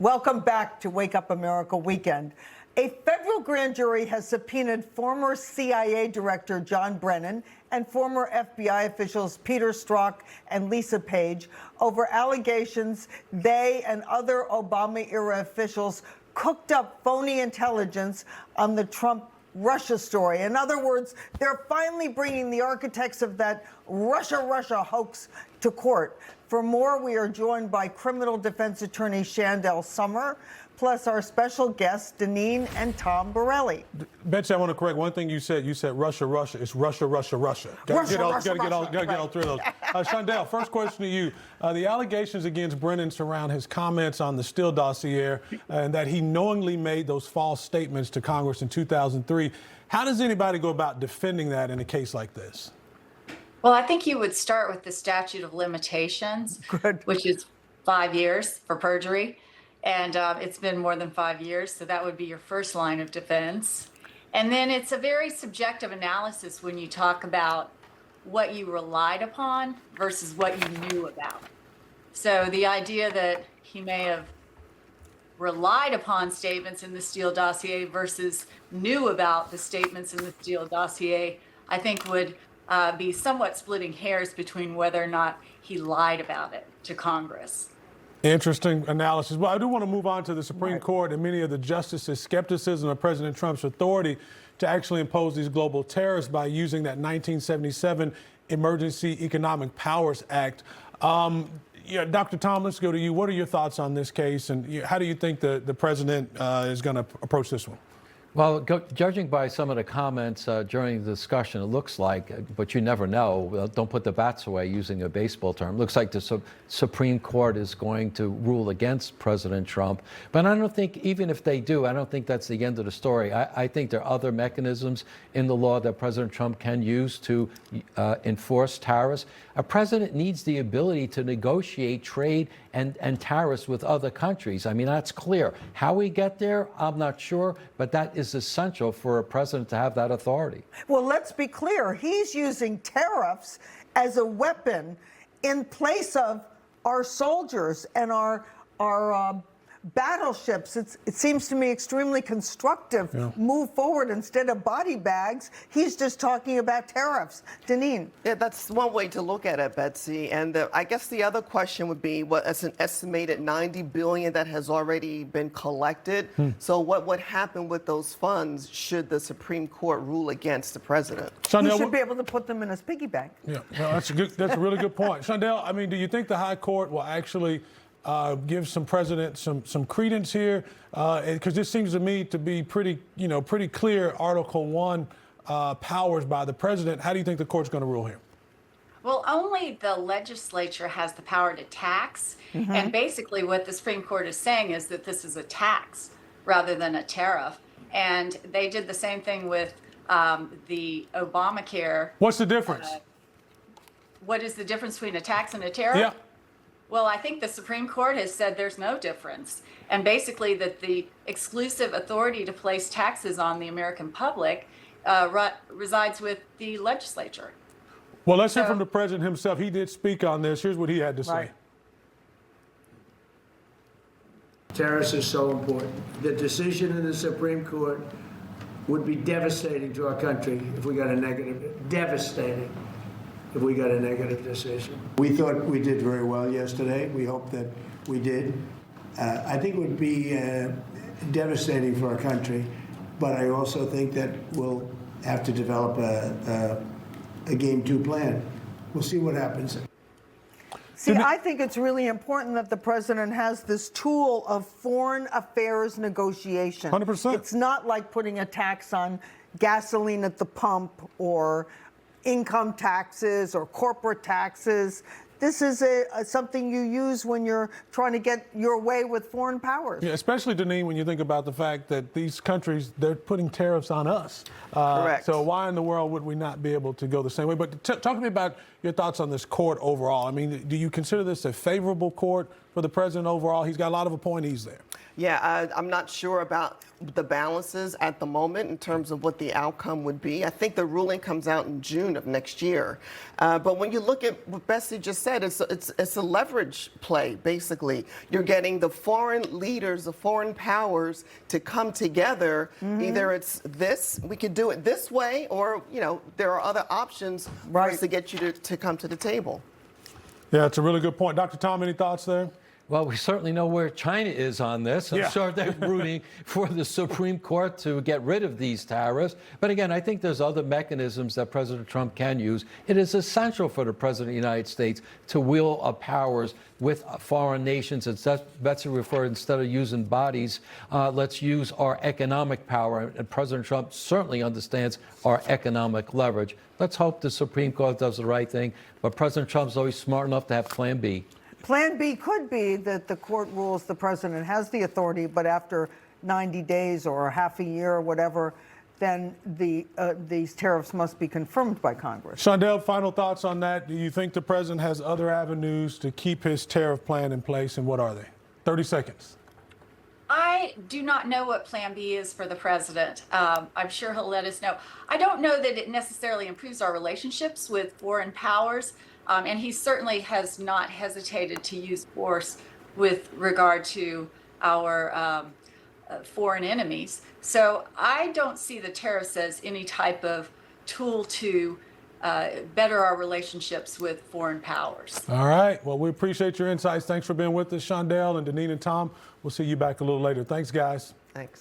Welcome back to Wake Up America Weekend. A federal grand jury has subpoenaed former CIA Director John Brennan and former FBI officials Peter Strzok and Lisa Page over allegations they and other Obama-era officials cooked up phony intelligence on the Trump-Russia story. In other words, they're finally bringing the architects of that Russia hoax to court. For more, we are joined by criminal defense attorney Chandelle Summer, plus our special guests, Deneen and Tom Borelli. Betsy, I want to correct one thing you said. You said Russia. It's Russia. Got to get all three of those. Chandelle, first question to you. The allegations against Brennan surround his comments on the Steele dossier and that he knowingly made those false statements to Congress in 2003. How does anybody go about defending that in a case like this? Well, I think you would start with the statute of limitations, which is 5 years for perjury. And it's been more than 5 years, so that would be your first line of defense. And then it's a very subjective analysis when you talk about what you relied upon versus what you knew about. So the idea that he may have relied upon statements in the Steele dossier versus knew about the statements in the Steele dossier, I think would be somewhat splitting hairs between whether or not he lied about it to Congress. Interesting analysis. Well, I do want to move on to the Supreme Court and many of the justices' skepticism of President Trump's authority to actually impose these global tariffs by using that 1977 Emergency Economic Powers Act. Dr. Tom, let's go to you. What are your thoughts on this case, and how do you think the president is going to approach this one? Well, judging by some of the comments during the discussion, it looks like, but you never know, don't put the bats away using a baseball term, looks like the Supreme Court is going to rule against President Trump. But I don't think, even if they do, I don't think that's the end of the story. I think there are other mechanisms in the law that President Trump can use to enforce tariffs. A president needs the ability to negotiate trade and tariffs with other countries. I mean, that's clear. How we get there, I'm not sure, but that is essential for a president to have that authority. Well, let's be clear. He's using tariffs as a weapon in place of our soldiers and our battleships. It seems to me extremely constructive. Move forward instead of body bags. He's just talking about tariffs. Deneen. Yeah, that's one way to look at it, Betsy. And I guess the other question would be, it's an estimated $90 billion that has already been collected. So what would happen with those funds should the Supreme Court rule against the president? He should be able to put them in his piggy bank. Yeah, well, that's a really good point. Chandelle, I mean, do you think the High Court will actually give some president some credence here, because this seems to me to be pretty clear Article 1 powers by the president. How do you think the court's going to rule here? Well, only the legislature has the power to tax. And basically what the Supreme Court is saying is that this is a tax rather than a tariff. And they did the same thing with the Obamacare. What's the difference? What is the difference between a tax and a tariff? Yeah. Well, I think the Supreme Court has said there's no difference. And basically that the exclusive authority to place taxes on the American public resides with the legislature. Well, let's hear from the president himself. He did speak on this. Here's what he had to say. Tariffs are so important. The decision in the Supreme Court would be devastating to our country if we got a negative, devastating if we got a negative decision. We thought we did very well yesterday. We hope that we did. I think it would be devastating for our country, but I also think that we'll have to develop a Game 2 plan. We'll see what happens. See, I think it's really important that the president has this tool of foreign affairs negotiation. 100%. It's not like putting a tax on gasoline at the pump or income taxes or corporate taxes. This is something you use when you're trying to get your way with foreign powers. Yeah, especially, Deneen, when you think about the fact that these countries, they're putting tariffs on us. Correct. So why in the world would we not be able to go the same way? But talk to me about your thoughts on this court overall. I mean, do you consider this a favorable court for the president overall? He's got a lot of appointees there. Yeah, I'm not sure about the balances at the moment in terms of what the outcome would be. I think the ruling comes out in June of next year. But when you look at what Bessie just said, it's a leverage play, basically. You're getting the foreign leaders, the foreign powers to come together. Either it's this, we could do it this way, or, you know, there are other options for us to get you to come to the table. Yeah, it's a really good point. Dr. Tom, any thoughts there? Well, we certainly know where China is on this. I'm sure they're rooting for the Supreme Court to get rid of these tariffs. But again, I think there's other mechanisms that President Trump can use. It is essential for the President of the United States to wield powers with foreign nations. As Betsy referred, instead of using bodies, let's use our economic power. And President Trump certainly understands our economic leverage. Let's hope the Supreme Court does the right thing. But President Trump's always smart enough to have Plan B. Plan B could be that the court rules the president has the authority, but after 90 days or half a year or whatever, then these tariffs must be confirmed by Congress. Chandelle, final thoughts on that. Do you think the president has other avenues to keep his tariff plan in place, and what are they? 30 seconds. I do not know what Plan B is for the president. I'm sure he'll let us know. I don't know that it necessarily improves our relationships with foreign powers. And he certainly has not hesitated to use force with regard to our foreign enemies. So I don't see the tariffs as any type of tool to better our relationships with foreign powers. All right. Well, we appreciate your insights. Thanks for being with us, Chandelle and Deneen and Tom. We'll see you back a little later. Thanks, guys. Thanks.